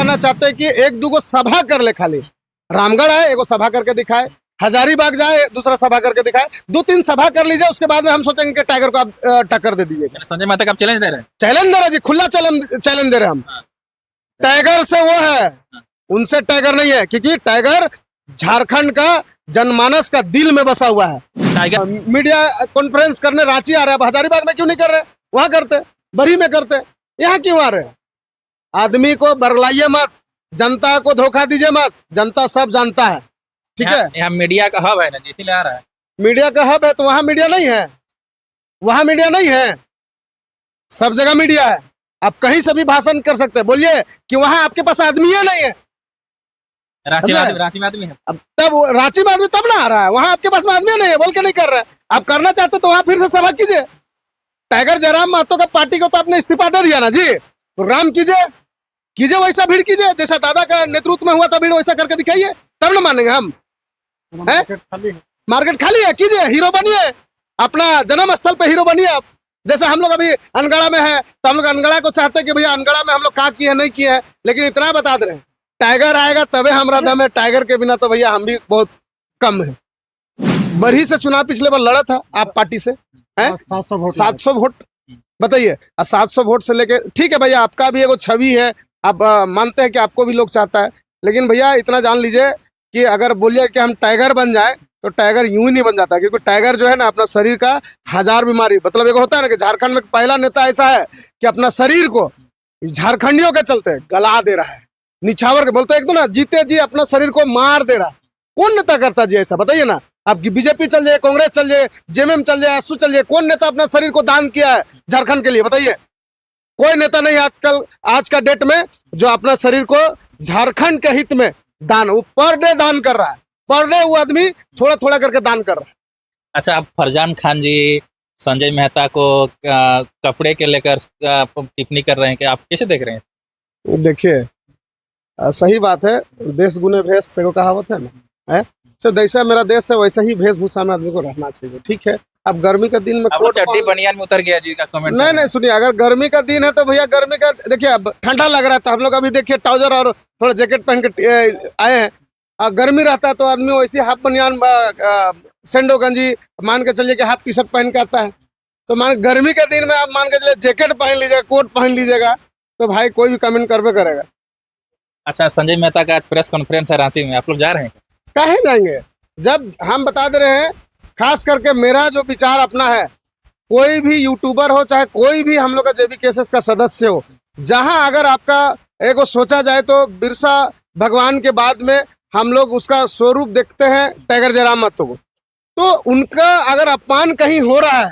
कहना चाहते हैं कि एक दूगो सभा कर ले, खाली रामगढ़ है एगो सभा करके दिखाए, हजारीबाग जाए दूसरा सभा करके दिखाए, 2-3 सभा कर लीजिए, उसके बाद में हम सोचेंगे कि टाइगर को आप टक्कर दे दीजिएगा। संजय मेहता का आप चैलेंज दे रहे हैं? चैलेंज दे रहे जी, खुला चैलेंज दे रहे हम। टाइगर से वो है, उनसे टाइगर नहीं है, क्योंकि टाइगर झारखंड का जनमानस का दिल में बसा हुआ है। टाइगर मीडिया कॉन्फ्रेंस करने रांची आ रहे हैं, हजारीबाग में क्यों नहीं कर रहे? वहां करते, बरी में करते, यहाँ क्यों आ रहे? आदमी को बरलाइए मत, जनता को धोखा दीजिए मत, जनता सब जानता है, ठीक है। यहाँ मीडिया का हब है ना, इसीलिए आ रहा है। मीडिया का हब है तो वहां मीडिया नहीं है, वहां मीडिया नहीं है, सब जगह मीडिया है। आप कहीं से भी भाषण कर सकते हैं, बोलिए कि वहां आपके पास आदमी है नहीं है। रांची में आदमी है। अब तब रांची में आदमी तब ना आ रहा है, वहां आपके पास में आदमी नहीं है बोल के नहीं कर रहे। आप करना चाहते तो वहां फिर से सभा कीजिए। टाइगर जयराम महतो का पार्टी को तो आपने इस्तीफा दे दिया ना जी, प्रोग्राम कीजिए वैसा भीड़ कीजिए, जैसा दादा का नेतृत्व में हुआ था भीड़, वैसा करके दिखाइए, तब ना मानेंगे हम। मार्केट खाली है, कीजिए, हीरो बनिए, अपना जन्म स्थल पे हीरो बनिए आप। जैसे हम लोग अभी अनगढ़ा में है तो हम लोग अनगढ़ा को चाहते हैं कि भैया अनगढ़ा में हम लोग क्या किए हैं नहीं किए हैं, लेकिन इतना बता दे रहे हैं टाइगर आएगा तबे हमारा दम है, टाइगर के बिना तो भैया हम भी बहुत कम है। बरही से चुनाव पिछले बार लड़ा था आप पार्टी से, 700 वोट, बताइए। 700 वोट से लेके ठीक है भैया, आपका भी एगो छवि है, आप मानते हैं कि आपको भी लोग चाहता है, लेकिन भैया इतना जान लीजिए कि अगर बोलिए कि हम टाइगर बन जाए तो टाइगर यूं ही नहीं बन जाता, क्योंकि टाइगर जो है ना अपना शरीर का 1000 बीमारी, मतलब एक होता है ना कि झारखंड में पहला नेता ऐसा है कि अपना शरीर को झारखंडियों के चलते गला दे रहा है, निछावर के बोलते एक तो ना, जीते जी अपना शरीर को मार दे रहा। कौन नेता करता जी ऐसा, बताइए ना। आप बीजेपी चल जाए, कांग्रेस चल जाए, जेएमएम चल जाए, आसू चल जाए, कौन नेता अपना शरीर को दान किया है झारखंड के लिए, बताइए। कोई नेता नहीं आजकल, आज का डेट में जो अपना शरीर को झारखंड के हित में दान, वो पर डे दान कर रहा है, पर डे वो आदमी थोड़ा थोड़ा करके दान कर रहा है। अच्छा, आप फरजान खान जी संजय मेहता को कपड़े के लेकर टिप्पणी कर रहे हैं कि आप कैसे देख रहे हैं? देखिए सही बात है, देश गुने भेष से को कहावत है ना, है तो जैसा मेरा देश है वैसा ही वेशभूषा में आदमी को रहना चाहिए, ठीक है। अब गर्मी का दिन में चड्डी बनियान में उतर गया जी का कमेंट। नहीं सुनिए, अगर गर्मी का दिन है तो भैया गर्मी का देखिए, अब ठंडा लग रहा था, हम लोग अभी देखिए ट्राउजर और थोड़ा जैकेट पहन के आए हैं। गर्मी रहता है तो आदमी वैसे हाफ बनियान सेंडो गंजी मान के चलिए कि हाफ टी शर्ट पहन के आता है, तो मान गर्मी के दिन में आप मान के चलिए जैकेट पहन लीजिएगा, कोट पहन लीजिएगा, तो भाई कोई भी कमेंट करवे करेगा। अच्छा, संजय मेहता का प्रेस कॉन्फ्रेंस है रांची में, आप लोग जा रहे हैं? काहे जाएंगे, जब हम बता दे रहे हैं, खास करके मेरा जो विचार अपना है, कोई भी यूट्यूबर हो चाहे कोई भी हम लोग का जेबी केसेस का सदस्य हो, जहां अगर आपका एगो सोचा जाए तो बिरसा भगवान के बाद में हम लोग उसका स्वरूप देखते हैं टाइगर जयराम महतो को, तो उनका अगर अपमान कहीं हो रहा है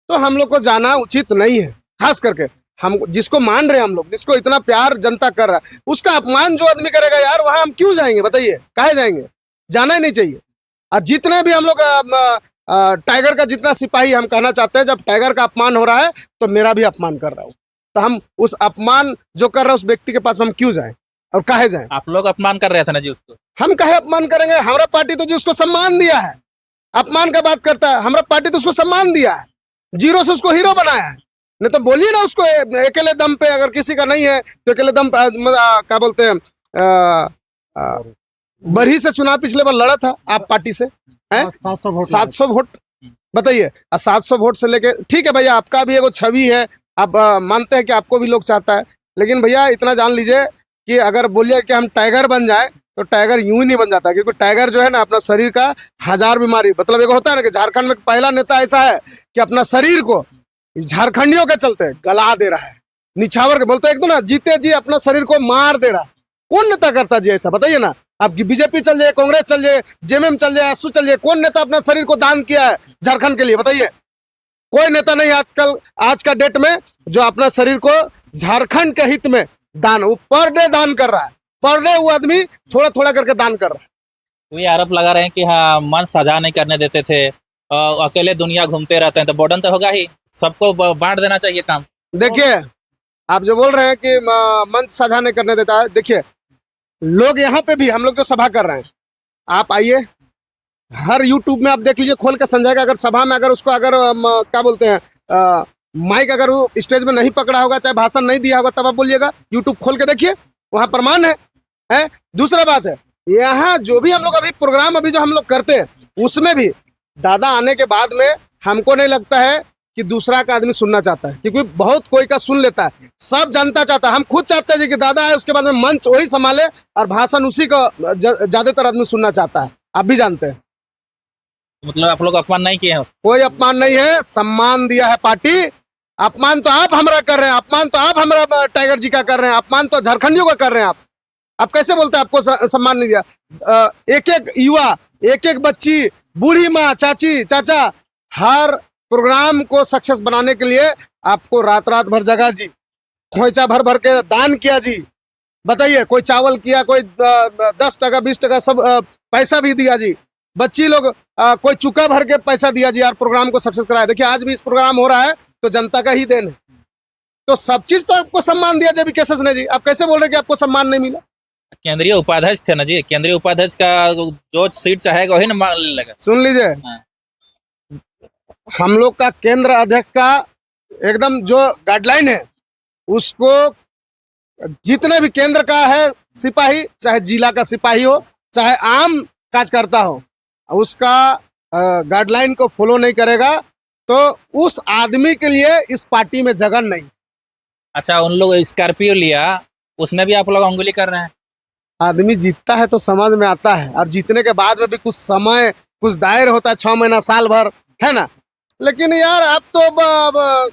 तो हम लोग को जाना उचित नहीं है। खास करके हम जिसको मान रहे हैं, हम लोग जिसको इतना प्यार जनता कर रहा है, उसका अपमान जो आदमी करेगा यार, वहां हम क्यों जाएंगे, बताइए, काहे जाएंगे? जाना ही नहीं चाहिए। और जितने भी हम लोग टाइगर का जितना सिपाही, हम कहना चाहते हैं जब टाइगर का अपमान हो रहा है तो मेरा भी अपमान कर रहा हूँ, तो हम उस अपमान जो कर रहा है उस व्यक्ति के पास हम क्यों जाएं और काहे जाएं? आप लोग अपमान कर रहे थे ना जी उसको। हम काहे अपमान करेंगे? हमारा पार्टी तो जी उसको सम्मान दिया है, अपमान का बात करता है, हमारा पार्टी तो उसको सम्मान दिया है, जीरो से उसको हीरो बनाया है। नहीं तो बोलिए ना उसको अकेले दम पे, अगर किसी का नहीं है तो अकेले दम क्या बोलते हैं, बरही से चुनाव पिछले बार लड़ा था आप पार्टी से, 700 वोट, बताइए। 700 वोट से लेके ठीक है भैया, आपका भी एगो छवि है, आप मानते हैं कि आपको भी लोग चाहता है, लेकिन भैया इतना जान लीजिए कि अगर बोलिए कि हम टाइगर बन जाए तो टाइगर यूं ही नहीं बन जाता, क्योंकि टाइगर जो है ना अपना शरीर का 1000 बीमारी, मतलब एक होता है ना कि झारखंड में पहला नेता ऐसा है कि अपना शरीर को झारखंडियों के चलते गला दे रहा है, निछावर के बोलते एक तो ना, जीते जी अपना शरीर को मार दे रहा। कौन नेता करता जी ऐसा, बताइए ना। आप बीजेपी चल जाए, कांग्रेस चल जाए, जेएमएम चल जाए, आसू चल जाए, कौन नेता अपना शरीर को दान किया है झारखंड के लिए, बताइए। कोई नेता नहीं आजकल, आज का डेट में जो अपना शरीर को झारखंड के हित में दान, वो पर डे दान कर रहा है, पर डे वो आदमी थोड़ा थोड़ा करके दान कर रहा है। कोई आरोप लगा रहे हैं कि हाँ मन साझा नहीं करने देते थे, अकेले दुनिया घूमते रहते हैं, तो बर्डन तो होगा ही, सबको बांट देना चाहिए काम। देखिए आप जो बोल रहे हैं कि मंच साझा नहीं करने देता है, देखिए लोग यहाँ पे भी हम लोग जो सभा कर रहे हैं, आप आइए, हर यूट्यूब में आप देख लीजिए खोल के समझाएगा। अगर सभा में अगर उसको अगर क्या बोलते हैं माइक अगर वो स्टेज में नहीं पकड़ा होगा, चाहे भाषण नहीं दिया होगा, तब आप बोलिएगा, यूट्यूब खोल के देखिए, वहां प्रमाण है? दूसरा बात है, यहाँ जो भी हम लोग अभी प्रोग्राम अभी जो हम लोग करते हैं उसमें भी दादा आने के बाद में हमको नहीं लगता है कि दूसरा का आदमी सुनना चाहता है, क्योंकि बहुत कोई का सुन लेता है, सब जनता चाहता है। हम खुद चाहते हैं जी कि दादा आए उसके बाद में मंच वही संभाले और भाषण उसी का ज्यादातर आदमी सुनना चाहता है, आप भी जानते हैं। मतलब आप लोग अपमान नहीं किए हैं? कोई अपमान नहीं है, सम्मान दिया है पार्टी। अपमान तो आप हमरा कर रहे हैं, अपमान तो आप हमरा टाइगर जी का कर रहे हैं, अपमान तो झारखंडियों का कर रहे हैं। आप कैसे बोलते हैं आपको सम्मान नहीं दिया? एक एक युवा, एक एक बच्ची, बूढ़ी माँ, चाची, चाचा, हर प्रोग्राम को सक्सेस बनाने के लिए आपको रात रात भर जगा जी, खोइचा भर भर के दान किया जी। बताइए, कोई चावल किया, कोई 10 टका 20 टका सब पैसा भी दिया जी। बच्ची लोग कोई चुका भर के पैसा दिया जी यार, प्रोग्राम को सक्सेस कराया। देखिए आज भी इस प्रोग्राम हो रहा है तो जनता का ही देन है। तो सब चीज तो आपको सम्मान दिया जब केसेस ने जी, आप कैसे बोल रहे हैं कि आपको सम्मान नहीं मिला? केंद्रीय उपाध्यक्ष थे ना जी, केंद्रीय उपाध्यक्ष का जो सीट चाहेगा वही ना मान लेगा। सुन लीजिए, हम लोग का केंद्र अध्यक्ष का एकदम जो गाइडलाइन है उसको, जितने भी केंद्र का है सिपाही, चाहे जिला का सिपाही हो, चाहे आम कार्यकर्ता हो, उसका गाइडलाइन को फॉलो नहीं करेगा तो उस आदमी के लिए इस पार्टी में जगह नहीं। अच्छा, उन लोग स्कॉर्पियो लिया, उसमें भी आप लोग उंगली कर रहे हैं। आदमी जीतता है तो समझ में आता है, और जीतने के बाद में भी कुछ समय, कुछ दायर होता है, 6 महीना साल भर, है ना। लेकिन यार आप तो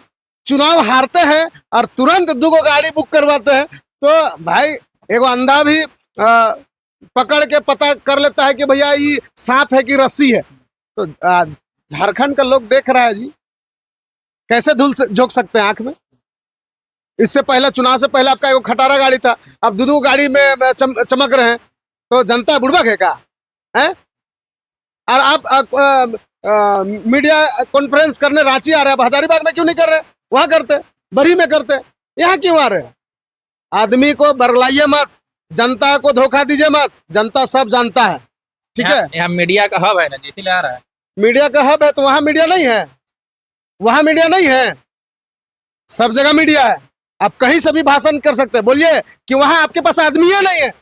चुनाव हारते हैं और तुरंत 2 गाड़ी बुक करवाते हैं, तो भाई एगो अंधा भी पकड़ के पता कर लेता है कि भैया ये सांप है कि रस्सी है। तो झारखंड का लोग देख रहा है जी, कैसे धूल से झोंक सकते हैं आंख में। इससे पहले, चुनाव से पहले आपका एगो खटारा गाड़ी था, अब 2 गाड़ी में चमक रहे हैं, तो जनता बुड़बक है क्या है? और आप मीडिया कॉन्फ्रेंस करने रांची आ रहे हैं, हजारीबाग में क्यों नहीं कर रहे? वहां करते, बरी में करते, यहाँ क्यों आ रहे? आदमी को बरलाइए मत, जनता को धोखा दीजिए मत, जनता सब जानता है, ठीक है। यहाँ मीडिया का हब है ना, इसीलिए आ रहा है। मीडिया का हब है तो वहां मीडिया नहीं है? वहां मीडिया नहीं है, सब जगह मीडिया है। आप कहीं से भी भाषण कर सकते हैं, बोलिए कि वहां आपके पास आदमी है नहीं है?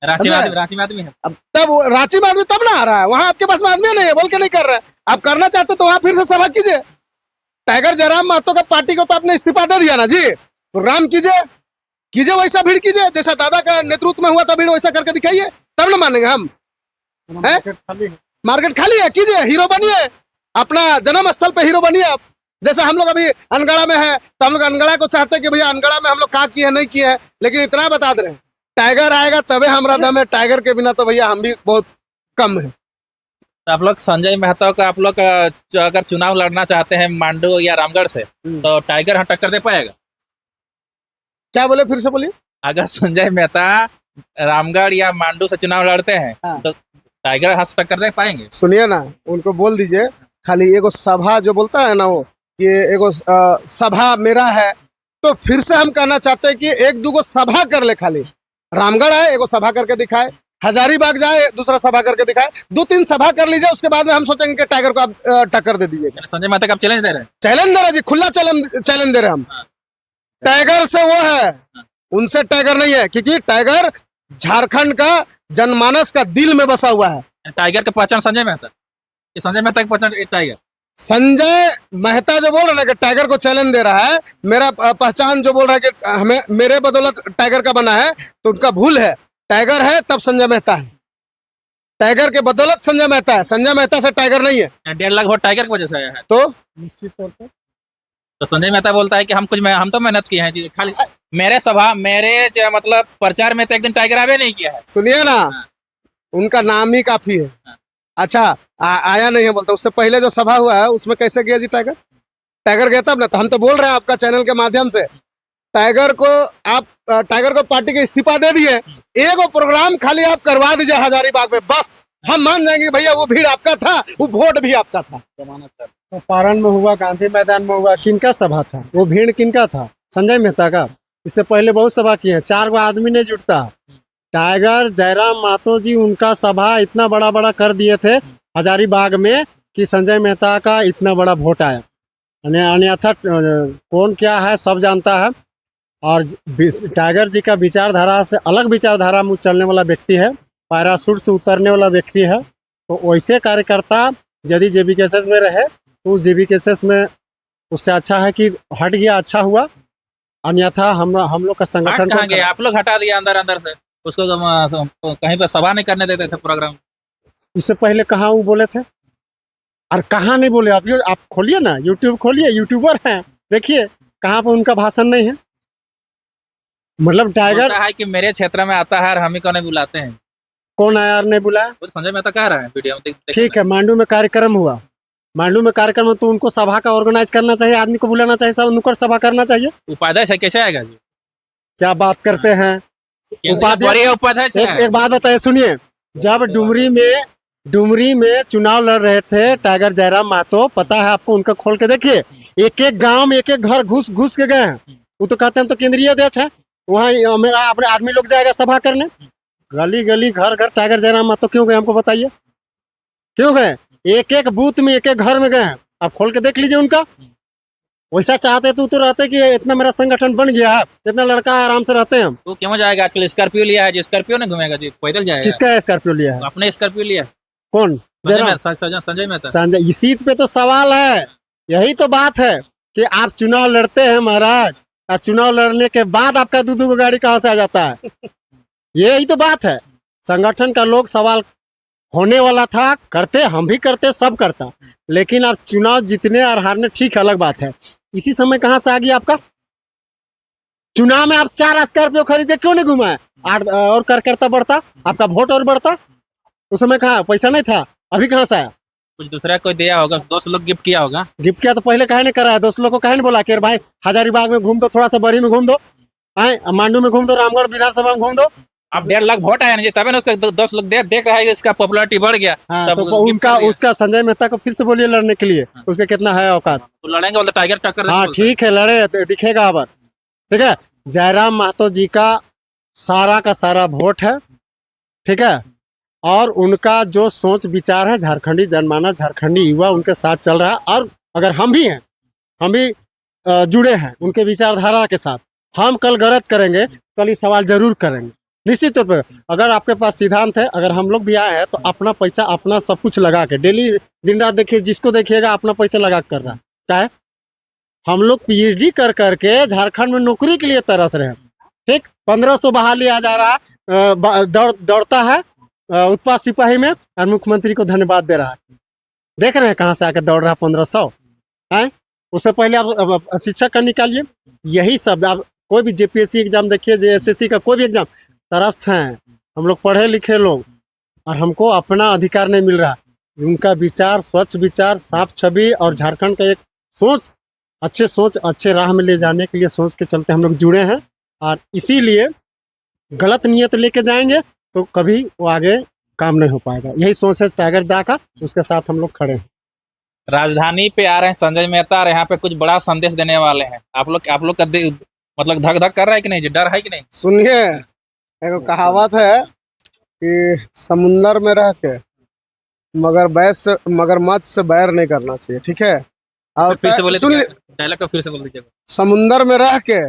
रांची में आदमी है। अब तब रांची में आदमी तब ना आ रहा है, वहां आपके पास में आदमी नहीं है बोल के नहीं कर रहे हैं। आप करना चाहते तो वहां फिर से सभा कीजिए। टाइगर जयराम महतो का पार्टी को तो आपने इस्तीफा दे दिया ना जी, प्रोग्राम कीजिए वैसा भीड़ कीजिए, जैसा दादा का नेतृत्व में हुआ था भीड़, वैसा करके दिखाइए, तब ना मानेंगे हम। मार्केट खाली है, कीजिए, हीरो बनिए, अपना जन्म स्थल पे हीरो बनिए आप। जैसे हम लोग अभी अनगढ़ा में है तो हम लोग अनगढ़ा को चाहते हैं कि भैया अनगढ़ा में हम लोग क्या किए हैं नहीं किए हैं, लेकिन इतना बता दे रहे हैं, टाइगर आएगा तबे हमारा दम है, टाइगर के बिना तो भैया हम भी बहुत कम है। तो आप लोग संजय मेहता का, आप लोग अगर चुनाव लड़ना चाहते हैं मांडू या रामगढ़ से, तो टाइगर हाँ टक्कर दे पाएगा? क्या बोले, फिर से बोलिए। अगर संजय मेहता रामगढ़ या मांडू से चुनाव लड़ते हैं तो टाइगर हाँ टक्कर दे पाएंगे? सुनिए ना, उनको बोल दीजिए, खाली एगो सभा जो बोलता है ना वो, ये एगो सभा मेरा है, तो फिर से हम कहना चाहते हैं कि 1-2 सभा कर ले। खाली रामगढ़ है, एगो सभा करके दिखाए, हजारीबाग जाए, दूसरा सभा करके दिखाए, 2-3 सभा कर लीजिए, उसके बाद में हम सोचेंगे कि टाइगर को आप टक्कर दे दीजिए। संजय मेहता का आप चैलेंज दे रहे हैं? चैलेंज दे रहे जी, खुला चैलेंज दे रहे हम। टाइगर से वो है, उनसे टाइगर नहीं है, क्योंकि टाइगर झारखंड का जनमानस का दिल में बसा हुआ है। टाइगर की पहचान संजय मेहता, संजय मेहता की पहचान टाइगर। संजय मेहता जो बोल रहा है कि टाइगर को चैलेंज दे रहा है, मेरा पहचान जो बोल रहा है कि हमें मेरे बदौलत टाइगर का बना है, तो उनका भूल है। टाइगर है तब संजय मेहता है, टाइगर के बदौलत संजय मेहता है, संजय मेहता से टाइगर नहीं है। 1.5 लाख वोट टाइगर की वजह से आया है, तो निश्चित तौर पर तो संजय मेहता बोलता है कि हम तो मेहनत किए हैं जी, खाली मेरे मतलब प्रचार में तो एक दिन टाइगर आवे नहीं किया है। सुनिए ना, उनका नाम ही काफी है। अच्छा, आया नहीं है बोलता, उससे पहले जो सभा हुआ है उसमें कैसे गया जी टाइगर? टाइगर गया तब ना, तो हम तो बोल रहे हैं आपका चैनल के माध्यम से, टाइगर को पार्टी के इस्तीफा दे दिए, एक प्रोग्राम खाली आप करवा दीजिए हजारीबाग में, बस हम मान जाएंगे भैया वो भीड़ आपका था, वो वोट भी आपका था। तो पारण में हुआ, गांधी मैदान में हुआ, किनका सभा था? वो भीड़ किनका था? संजय मेहता का। इससे पहले बहुत सभा किए हैं, 4 आदमी नहीं जुटता। टाइगर जयराम महतो जी उनका सभा इतना बड़ा कर दिए थे हजारीबाग में कि संजय मेहता का इतना बड़ा वोट आया। अन्यथा कौन क्या है सब जानता है। और टाइगर जी का विचारधारा से अलग विचारधारा में चलने वाला व्यक्ति है, पैराशूट से उतरने वाला व्यक्ति है। तो वैसे कार्यकर्ता यदि जेबीकेएसएस में रहे तो जेबीकेएसएस में उससे अच्छा है कि हट गया, अच्छा हुआ। अन्यथा हम लोग का हट संगठन कहाँ गए? आप लोग हटा दिया अंदर अंदर से उसको, कहीं पर सभा नहीं करने देते थे प्रोग्राम। इससे पहले कहाँ वो बोले थे और कहाँ नहीं बोले? आप खोलिए ना, यूट्यूब खोलिए, यूट्यूबर हैं, देखिए कहाँ पर उनका भाषण नहीं है। मतलब टाइगर बोलता है कि मेरे क्षेत्र में आता है और हम ही को नहीं बुलाते हैं। कौन आया ने बुलाया? वो संजय मेहता कह रहा है वीडियो में, ठीक है, मांडू में कार्यक्रम हुआ, मांडू में कार्यक्रम में तो उनको सभा का ऑर्गेनाइज करना चाहिए, आदमी को बुलाना चाहिए, सब नुक्कड़ सभा करना चाहिए। उपाध्यक्ष है, कैसे आएगा जी? क्या बात करते हैं? उपाध्यक्ष एक बात बताइए, सुनिए, जब डुमरी में चुनाव लड़ रहे थे टाइगर जयराम महतो, पता है आपको? उनका खोल के देखिए, एक एक गांव में एक एक घर घुस के गए हैं। वो तो कहते हैं तो केंद्रीय अध्यक्ष है, वहाँ मेरा अपने आदमी लोग जाएगा सभा करने। गली गली घर घर टाइगर जयराम महतो क्यों गए? हमको बताइए क्यों गए? एक एक बूथ में एक एक घर में गए हैं, आप खोल के देख लीजिए उनका। वैसा चाहते तो रहते कि इतना मेरा संगठन बन गया है, इतना लड़का है, आराम से रहते हैं हम। तो क्यों जाएगा? आजकल स्कॉर्पियो लिया है जी, स्कॉर्पियो नहीं घूमेगा जी, पैदल जाएगा। किसका स्कॉर्पियो लिया है? अपने स्कॉर्पियो लिया है। कौन? संजय मेहता। संजय, इसी पे तो सवाल है, यही तो बात है कि आप चुनाव लड़ते हैं महाराज, और चुनाव लड़ने के बाद आपका दो गाड़ी कहाँ से आ जाता है? यही तो बात है। संगठन का लोग सवाल होने वाला था, करते, हम भी करते, सब करता, लेकिन आप चुनाव जीतने और हारने ठीक अलग बात है। इसी समय कहाँ से आ गया आपका? चुनाव में आप 4 स्कॉर्पियो खरीदे, क्यों नहीं घुमाए? और कार्यकर्ता बढ़ता, आपका वोट और बढ़ता। उस समय कहाँ पैसा नहीं था, अभी कहाँ से आया? कुछ दूसरा कोई दिया होगा, दोस्त लोग गिफ्ट किया होगा। गिफ्ट किया तो पहले काहे नहीं करा है? दोस्त लोग को काहे नहीं बोला कि भाई हजारीबाग में घूम दो, थोड़ा सा बरी में घूम दो, मांडू में घूम दो, रामगढ़ विधानसभा में घूम दो। अब 1.5 लाख वोट आया ना, तभी ना उसका दोस्त लोग देख रहा है कि इसका पॉपुलैरिटी बढ़ गया। हाँ, तो उनका उसका संजय मेहता को फिर से बोलिए लड़ने के लिए, उसके कितना है औकात? तो लड़ेंगे, बोलते टाइगर टक्कर। हाँ ठीक है, लड़े तो दिखेगा अब, ठीक है। जयराम महतो जी का सारा वोट है, ठीक है, और उनका जो सोच विचार है, झारखंडी जनमानस, झारखंडी युवा उनके साथ चल रहा है। और अगर हम भी जुड़े हैं उनके विचारधारा के साथ, हम कल गलत करेंगे, कल ये सवाल जरूर करेंगे निश्चित तौर पे। अगर आपके पास सिद्धांत है, अगर हम लोग भी आए हैं तो अपना पैसा, अपना सब कुछ लगा के, डेली दिन रात देखिए, जिसको देखिएगा अपना पैसा लगा कर रहा है। क्या है? हम लोग पीएचडी कर करके झारखंड में नौकरी के लिए तरस रहे हैं, ठीक। 1500 बहाली आ जा रहा, दौड़ता है उत्पाद सिपाही में, और मुख्यमंत्री को धन्यवाद दे रहा है। देख रहे हैं कहाँ से आकर दौड़ रहा 1500 है। उससे पहले आप शिक्षक का निकालिए, यही सब। आप कोई भी जेपीएससी एग्जाम देखिए, जेएसएससी का कोई भी एग्जाम, तरस्त हैं हम लोग, पढ़े लिखे लोग, और हमको अपना अधिकार नहीं मिल रहा। उनका विचार, स्वच्छ विचार, साफ छवि, और झारखंड का एक सोच, अच्छे राह में ले जाने के लिए सोच के चलते हम लोग जुड़े हैं। और इसीलिए गलत नियत लेके जाएंगे तो कभी वो आगे काम नहीं हो पाएगा। यही सोच है टाइगर दा का, उसके साथ हम लोग खड़े हैं। राजधानी पे आ रहे हैं संजय मेहता, और यहाँ पे कुछ बड़ा संदेश देने वाले हैं। आप लोग का मतलब धक धक कर रहा है कि नहीं, डर है कि नहीं? सुनिए, एक कहावत है कि समुंदर में रह के मगरमच्छ से बैर नहीं करना चाहिए, ठीक है। और फिर से बोले, सुन, डायलॉग को फिर से बोल दीजिए। समुंदर में रह के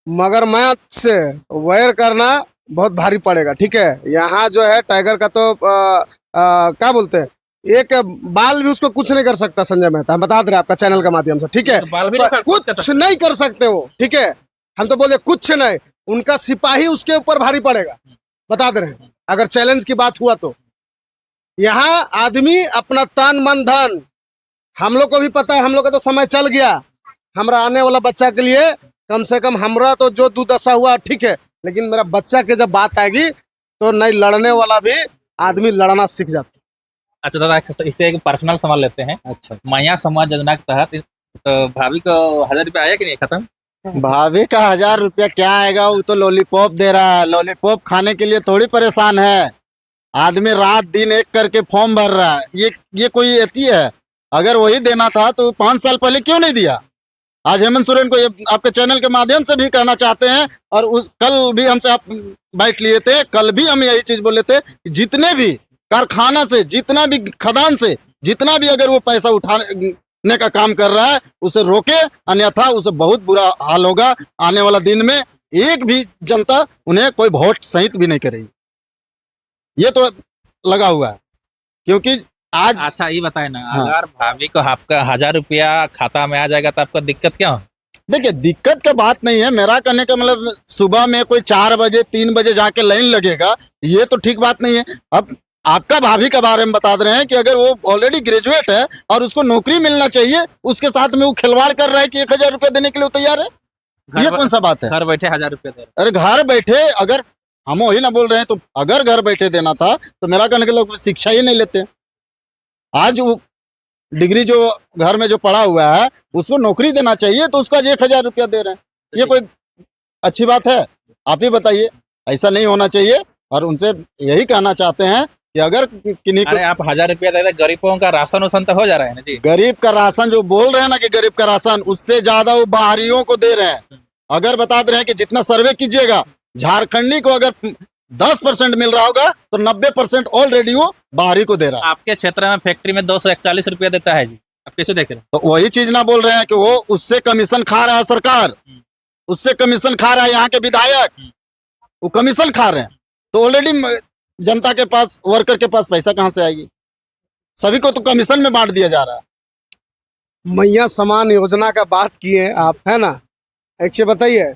मगरमच्छ से वैर करना बहुत भारी पड़ेगा, ठीक है। यहाँ जो है टाइगर का तो क्या बोलते हैं, एक बाल भी उसको कुछ नहीं कर सकता संजय मेहता, हम बता दे रहे आपका चैनल के माध्यम से, ठीक है। तो बाल भी कुछ नहीं कर सकते वो, ठीक है। हम तो बोले कुछ नहीं, उनका सिपाही उसके ऊपर भारी पड़ेगा, बता दे रहे हैं। अगर चैलेंज की बात हुआ तो यहाँ आदमी अपना तन मन धन, हम लोग को भी पता है, हम लोग का तो समय चल गया, हमारा आने वाला बच्चा के लिए कम से कम हमारा तो जो दुर्दशा हुआ ठीक है, लेकिन मेरा बच्चा के जब बात आएगी तो नहीं लड़ने वाला भी आदमी लड़ना सीख जाता है। अच्छा दादा, इससे एक पर्सनल सवाल लेते हैं। अच्छा, माया समाज योजना के तहत तो भाभी को 1000 रुपया आया कि नहीं? खत्म? भाभी का 1000 रुपया क्या आएगा? वो तो लॉलीपॉप दे रहा है, लॉलीपॉप खाने के लिए थोड़ी परेशान है आदमी, रात दिन एक करके फॉर्म भर रहा है। ये कोई एती है? अगर वही देना था तो 5 साल पहले क्यों नहीं दिया? आज हेमंत सोरेन को ये आपके चैनल के माध्यम से भी कहना चाहते हैं, और कल भी हमसे आप बैठ लिए थे, कल भी हम यही चीज बोले थे, जितने भी कारखाना से, जितना भी खदान से, जितना भी अगर वो पैसा उठाने का काम कर रहा है उसे रोके, अन्यथा उसे बहुत बुरा हाल होगा आने वाला दिन में। एक भी जनता उन्हें कोई वोट सहित भी नहीं करेगी, ये तो लगा हुआ है। क्योंकि आज अच्छा ये बताए ना, हाँ। अगर भाभी को आपका 1000 रुपया खाता में आ जाएगा तो आपको दिक्कत क्या हो? देखिए दिक्कत का बात नहीं है, मेरा कहने का मतलब सुबह में कोई 4 बजे 3 बजे जाके लाइन लगेगा, ये तो ठीक बात नहीं है। अब आपका भाभी के बारे में बता रहे हैं कि अगर वो ऑलरेडी ग्रेजुएट है और उसको नौकरी मिलना चाहिए, उसके साथ में वो खिलवाड़ कर रहा है कि 1000 रुपया देने के लिए वो तैयार है, ये कौन सा बात है? घर बैठे 1000 रुपया दे रहे अरे घर बैठे, अगर हम वही ना बोल रहे हैं, तो अगर घर बैठे देना था तो मेरा कहने का मतलब शिक्षा ही नहीं लेते। आज वो डिग्री जो घर में जो पढ़ा हुआ है उसको नौकरी देना चाहिए, तो उसको आज 1000 रुपया दे रहे हैं, ये कोई अच्छी बात है? आप ही बताइए, ऐसा नहीं होना चाहिए। और उनसे यही कहना चाहते हैं कि अगर किन्हीं अरे को आप 1000 रुपया दे रहे, गरीबों का राशन उसन तो हो जा रहा है ना जी। गरीब का राशन जो बोल रहे हैं ना कि गरीब का राशन, उससे ज्यादा वो बाहरियों को दे रहे हैं। अगर बता दे रहे हैं कि जितना सर्वे कीजिएगा, झारखंडी को अगर 10% मिल रहा होगा तो 90% ऑलरेडी वो बाहरी को दे रहा है। आपके क्षेत्र में फैक्ट्री में 241 रुपया देता है जी, आप कैसे देख रहे हैं? तो वही चीज ना बोल रहे हैं कि वो उससे कमीशन खा रहा है सरकार, उससे कमीशन खा रहा है यहाँ के विधायक, वो कमीशन खा रहे हैं। तो ऑलरेडी जनता के पास, वर्कर के पास पैसा कहाँ से आएगी? सभी को तो कमीशन में बांट दिया जा रहा है। मैया समान योजना का बात किए आप, है ना? एक चीज बताइए,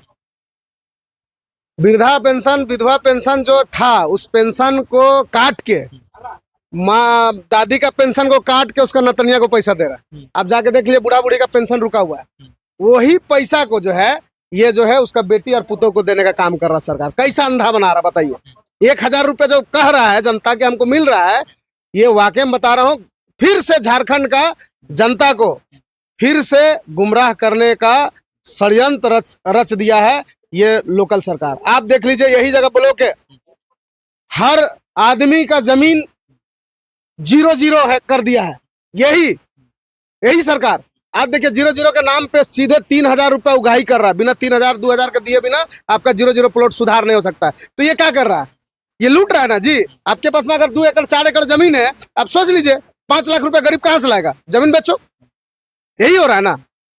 वृद्धा पेंशन विधवा पेंशन जो था, उस पेंशन को काट के, माँ दादी का पेंशन को काट के उसका नतनिया को पैसा दे रहा है। आप जाके देख लीजिए, बूढ़ा बूढ़ी का पेंशन रुका हुआ है। वही पैसा को जो है, ये जो है उसका बेटी और पुतों को देने का काम कर रहा है सरकार। कैसा अंधा बना रहा बताइए? 1000 रुपये जो कह रहा है जनता के हमको मिल रहा है, ये वाकई में बता रहा हूँ, फिर से झारखंड का जनता को फिर से गुमराह करने का षड्यंत्र रच दिया है ये लोकल सरकार। आप देख लीजिए, यही जगह ब्लॉक है, हर आदमी का जमीन 0-0 है कर दिया है, यही सरकार। आप देखिए 0-0 के नाम पे सीधे 3000 रुपया उगाही कर रहा है, बिना 3000 2000 के दिए बिना आपका 0-0 प्लॉट सुधार नहीं हो सकता है। तो ये क्या कर रहा है? ये लूट रहा है ना जी। आपके पास में अगर 2 एकड़ 4 एकड़ जमीन है, आप सोच लीजिए 5 लाख रुपया गरीब कहाँ से लाएगा? जमीन बेचो, यही हो रहा है ना।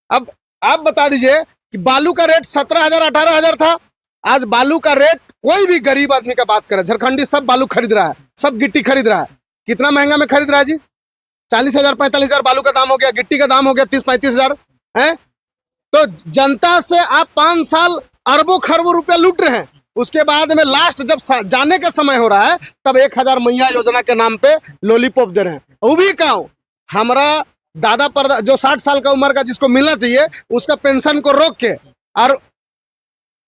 अब आप बता दीजिए कि बालू का रेट 17,000 18,000 था, आज बालू का रेट, कोई भी गरीब आदमी का बात करे, झारखंडी सब बालू खरीद रहा है, सब गिट्टी खरीद रहा है। कितना महंगा में खरीद रहा है जी? 40,000 45,000 बालू का दाम हो गया, गिट्टी का दाम हो गया 30-35,000 है। तो जनता से आप 5 साल अरबों खरबों रुपया लूट रहे हैं। उसके बाद में लास्ट जब जाने का समय हो रहा है, तब 1000 मैया योजना के नाम पे लॉलीपॉप दे रहे हैं। वो भी कहा हमारा दादा परदा जो 60 साल का उम्र का जिसको मिलना चाहिए, उसका पेंशन को रोक के और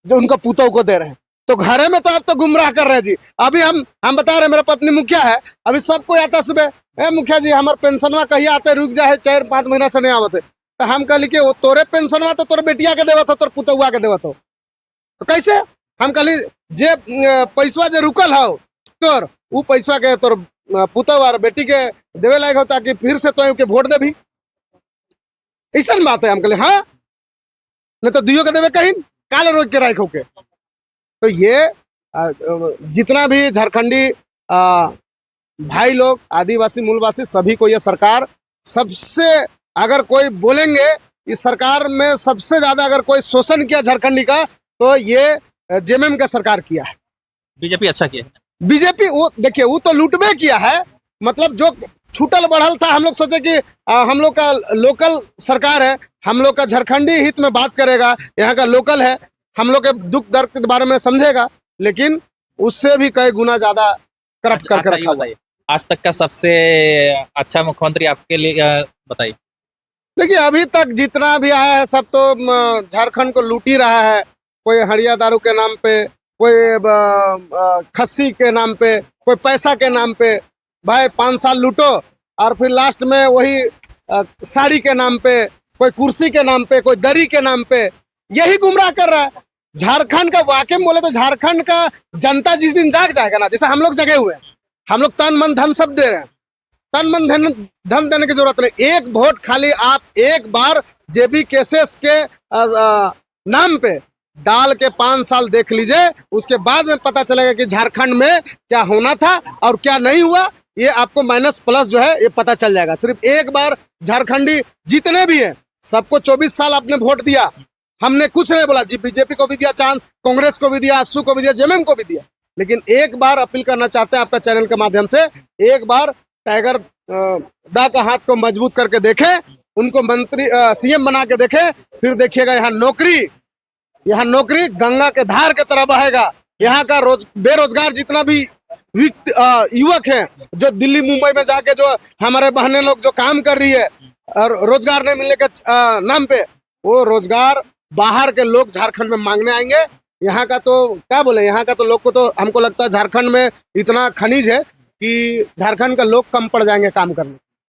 जो उनका पुतों को दे रहे हैं। तो घरे में तो आप तो गुमराह कर रहे हैं जी। अभी हम बता रहे हैं, मेरा पत्नी मुखिया है, अभी सबको आता सुबह, ए मुखिया जी हमारे पेंशनवा कहीं आते, रुक जाए 4-5 महीना से नहीं आवत है। तो हम कहली कि तोरे पेंशनवा तो तोरे बेटिया के देवत हो, तोर पुतौआ के देवत हो, तो कैसे? हम कहली जे पैसवा जे रुकल हो तोर, वो पैसवा के तोर पुतौ और बेटी के देवे लायक हो, ताकि फिर से तो के वोट दे भी। ऐसा बात है। हम कहले हाँ, नहीं तो दुइयों के देवे कहीं काले रोज के राख होके। तो ये जितना भी झारखंडी भाई लोग, आदिवासी मूलवासी, सभी को ये सरकार सबसे, अगर कोई बोलेंगे इस सरकार में सबसे ज्यादा अगर कोई शोषण किया झारखंडी का, तो ये जेएमएम का सरकार किया है। बीजेपी अच्छा किया है। बीजेपी वो देखिए, वो तो लूटबे किया है। मतलब जो छूटल बढ़ल था, हम लोग सोचे कि हम लोग का लोकल सरकार है, हम लोग का झारखंडी हित में बात करेगा, यहाँ का लोकल है, हम लोग के दुख दर्द के बारे में समझेगा, लेकिन उससे भी कई गुना ज्यादा करप्ट करके रखा हुआ है। आज तक का सबसे अच्छा मुख्यमंत्री आपके लिए बताइए। देखिए अभी तक जितना भी आया है सब तो झारखंड को लूट ही रहा है। कोई हड़िया दारू के नाम पे, कोई खस्सी के नाम पे, कोई पैसा के नाम पे। भाई 5 साल लूटो और फिर लास्ट में वही साड़ी के नाम पे, कोई कुर्सी के नाम पे, कोई दरी के नाम पे, यही गुमराह कर रहा है झारखंड का। वाकई में बोले तो झारखंड का जनता जिस दिन जाग जाएगा ना, जैसे हम लोग जगे हुए हैं, हम लोग तन मन धन सब दे रहे हैं, तन मन धन देने की जरूरत नहीं। एक वोट खाली आप एक बार जेबी केसेस के नाम पे डाल के 5 साल देख लीजिए, उसके बाद में पता चलेगा कि झारखंड में क्या होना था और क्या नहीं हुआ। ये आपको माइनस प्लस जो है ये पता चल जाएगा। सिर्फ एक बार झारखंडी जितने भी हैं सबको 24 साल आपने वोट दिया, हमने कुछ नहीं बोला जी, बीजेपी को भी दिया चांस, कांग्रेस को भी दिया, आसू को भी दिया, जेएमएम को भी दिया, लेकिन एक बार अपील करना चाहते हैं आपका चैनल के माध्यम से, एक बार टाइगर दा का हाथ को मजबूत करके देखे, उनको मंत्री सीएम बना के देखे, फिर देखिएगा यहाँ नौकरी गंगा के धार के तरह बहेगा। यहाँ का बेरोजगार जितना भी युवक है जो दिल्ली मुंबई में जाके जो हमारे बहनें लोग जो काम कर रही है और रोजगार नहीं मिलने के नाम पे, वो रोजगार बाहर के लोग झारखंड में मांगने आएंगे। यहाँ का तो क्या बोले, यहाँ का तो लोग को तो हमको लगता है झारखंड में इतना खनिज है कि झारखंड का लोग कम पड़ जाएंगे काम करने।